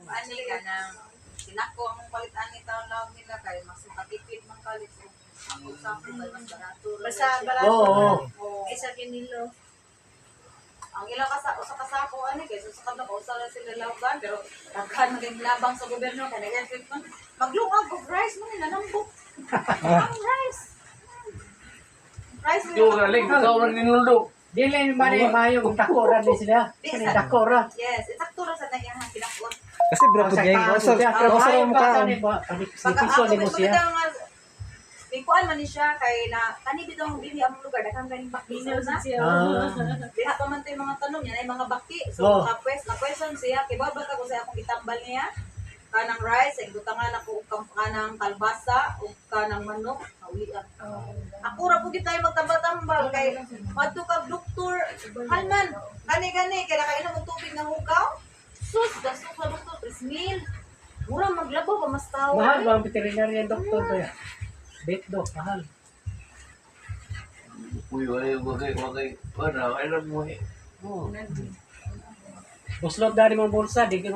Ani ka nang sinako ang palit ani taon lang nila kay mas makatipid man kalit. Ako sa kay mas barato. Basta barato. Oo. Isa kinilo. Ang ilang usa ka sako ani kay sa kadto ko sa sila laban pero daghan maging labang sa gobyerno kay nag-effect man. Maglungag og rice man nila nambok. Ang rice. Rice Yung galing, ikaw lang ninulog. Dili man ni mayo kung takora ni sila. Kani takora. Yes, eksakto ra sa tayang pinakot. Kasi bro, pagay. Osa mo ka. Piso ni mo siya. Bikuan man ni siya kay na kani bitong dili ang lugar daghang kaning bakti na. Diha pa man tay mga tanom yan ay mga bakti. So na question siya kay babad ako sa akong itambal niya. Kanang rice, ay butangan ako og kanang kalbasa ug kanang manok, kawian. Ako ra po tayo magtambal-tambal kay madto kag doktor. Halman, gani kay nakainom og tubig ng hugaw. Sus, dasok sa doktor Prismil. Mura maglabaw pa mas tawo. Mahal ba ang veterinarian doctor ba yan? Vet doc, mahal. Uy, wagay, alam mo eh. Buslot dari mong bulsa, di ka